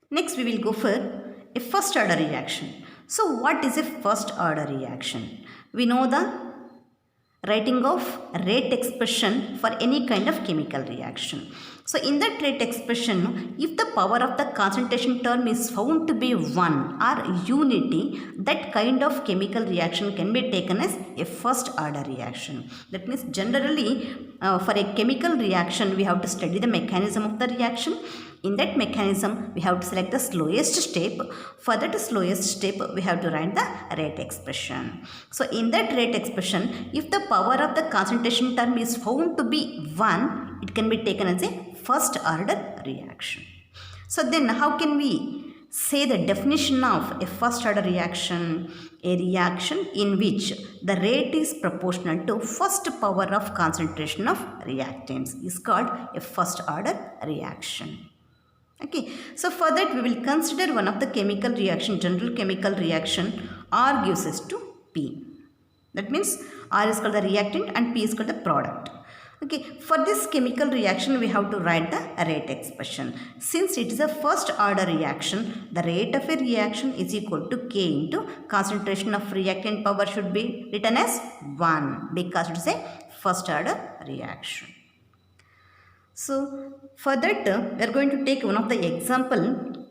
Next we will go for a first order reaction. So what is a first order reaction? We know the writing of rate expression for any kind of chemical reaction. So in that rate expression, if the power of the concentration term is found to be 1 or unity, that kind of chemical reaction can be taken as a first order reaction. That means generally for a chemical reaction we have to study the mechanism of the reaction. In that mechanism we have to select the slowest step. For that slowest step we have to write the rate expression. So in that rate expression, if the power of the concentration term is found to be 1, it can be taken as a first order reaction. So then how can we say the definition of a first order reaction? A reaction in which the rate is proportional to first power of concentration of reactants is called a first order reaction. Okay, so for that we will consider one of the chemical reaction, general chemical reaction. R gives us to P. That means R is called the reactant and P is called the product. Okay, for this chemical reaction we have to write the rate expression. Since it is a first order reaction, the rate of a reaction is equal to K into concentration of reactant power should be written as 1 because it is a first order reaction. So for that we are going to take one of the example,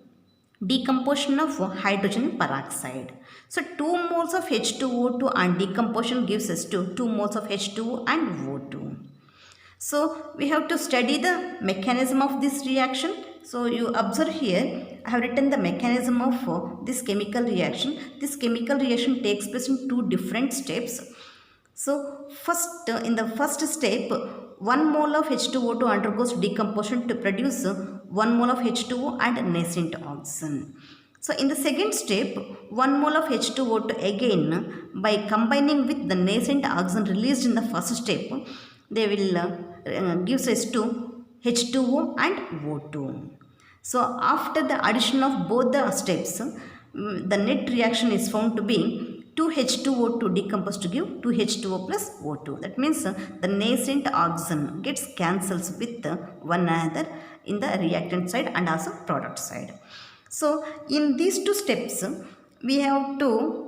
decomposition of hydrogen peroxide. So 2 moles of H2O2 and decomposition gives us to 2 moles of H2O and O2. So we have to study the mechanism of this reaction. So you observe here, I have written the mechanism of this chemical reaction. This chemical reaction takes place in 2 different steps. So first, in the first step, 1 mole of H2O2 undergoes decomposition to produce 1 mole of H2O and nascent oxygen. So in the second step, 1 mole of H2O2 again, by combining with the nascent oxygen released in the first step, they will gives us to H2O and O2. So after the addition of both the steps, the net reaction is found to be 2H2O2 decomposed to give 2H2O plus O2. That means the nascent oxygen gets cancels with one another in the reactant side and also product side. So in these 2 steps, we have to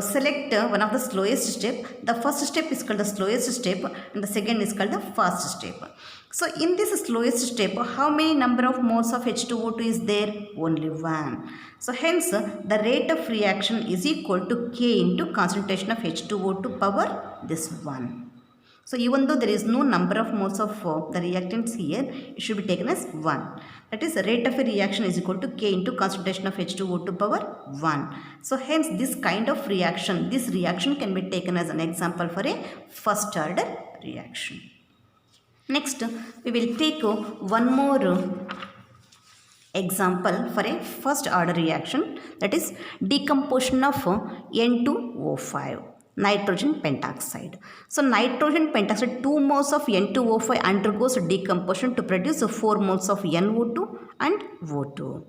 select one of the slowest step. The first step is called the slowest step and the second is called the fast step. So in this slowest step, how many number of moles of H2O2 is there? Only 1. So hence the rate of reaction is equal to K into concentration of H2O2 power this 1. So even though there is no number of moles of the reactants here, it should be taken as 1. That is, the rate of a reaction is equal to K into concentration of H2O2 power 1. So hence this kind of reaction, this reaction can be taken as an example for a first order reaction. Next, we will take one more example for a first order reaction, that is decomposition of N2O5, nitrogen pentoxide. So nitrogen pentoxide, 2 moles of N2O5 undergoes decomposition to produce 4 moles of NO2 and O2.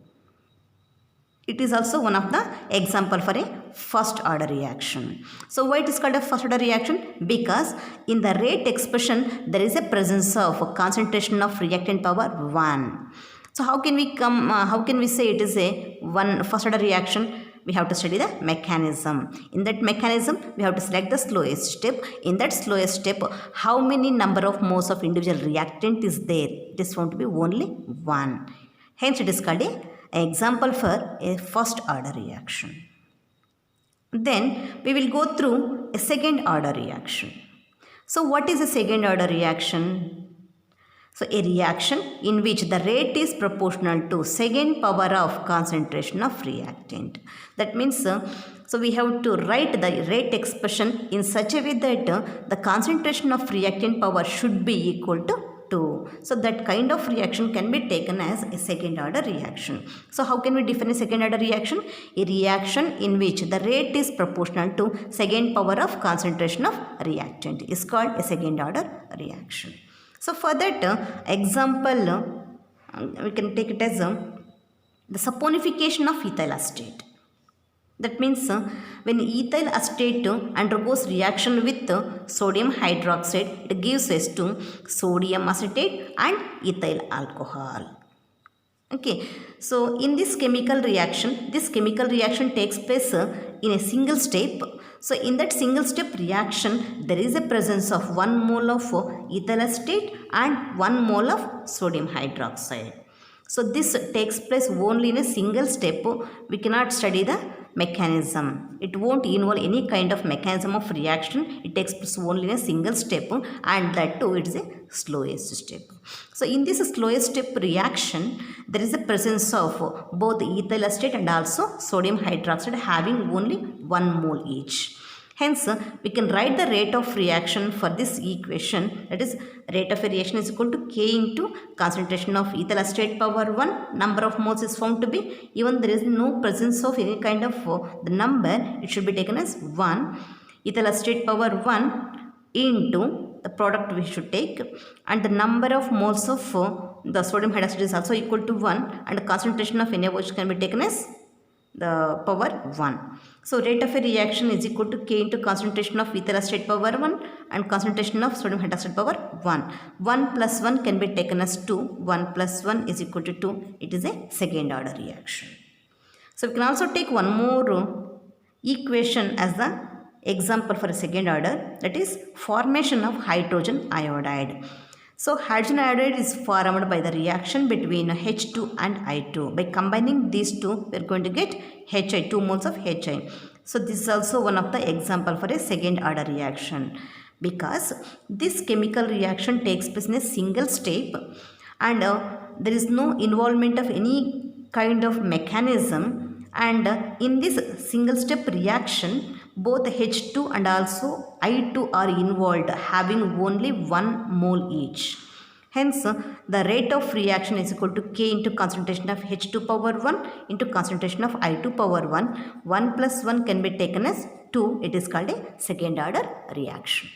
It is also one of the example for a first order reaction. So why it is called a first order reaction? Because in the rate expression there is a presence of a concentration of reactant power 1. So how can we say it is a first order reaction? We have to study the mechanism. In that mechanism, we have to select the slowest step. In that slowest step, how many number of moles of individual reactant is there? It is found to be only 1. Hence, it is called an example for a first order reaction. Then, we will go through a second order reaction. So, what is a second order reaction? So, a reaction in which the rate is proportional to second power of concentration of reactant. That means, so we have to write the rate expression in such a way that the concentration of reactant power should be equal to 2. So, that kind of reaction can be taken as a second order reaction. So, how can we define a second order reaction? A reaction in which the rate is proportional to second power of concentration of reactant is called a second order reaction. So for that example, we can take it as the saponification of ethyl acetate. That means when ethyl acetate undergoes reaction with sodium hydroxide, it gives us to sodium acetate and ethyl alcohol. Okay, so in this chemical reaction takes place in a single step. So in that single step reaction, there is a presence of 1 mole of ethyl acetate and 1 mole of sodium hydroxide. So this takes place only in a single step. We cannot study the mechanism. It won't involve any kind of mechanism of reaction. It takes place only in a single step, and that too it is a slowest step. So in this slowest step reaction, there is a presence of both ethyl acetate and also sodium hydroxide having only 1 mole each. Hence, we can write the rate of reaction for this equation, that is rate of reaction is equal to K into concentration of ethyl acetate power 1, number of moles is found to be, even there is no presence of any kind of the number, it should be taken as 1, ethyl acetate power 1 into the product we should take, and the number of moles of the sodium hydroxide is also equal to 1, and the concentration of NaOH can be taken as the power 1. So rate of a reaction is equal to K into concentration of ethyl acetate power 1 and concentration of sodium hydroxide power 1. 1 plus 1 can be taken as 2. 1 plus 1 is equal to 2. It is a second order reaction. So we can also take one more equation as the example for a second order, that is formation of hydrogen iodide. So hydrogen iodide is formed by the reaction between H2 and I2. By combining these two, we are going to get HI, 2 moles of HI. So this is also one of the example for a second order reaction, because this chemical reaction takes place in a single step, and there is no involvement of any kind of mechanism, and in this single step reaction, both H2 and also I2 are involved, having only 1 mole each. Hence, the rate of reaction is equal to K into concentration of H2 power 1 into concentration of I2 power 1. 1 plus 1 can be taken as 2. It is called a second order reaction.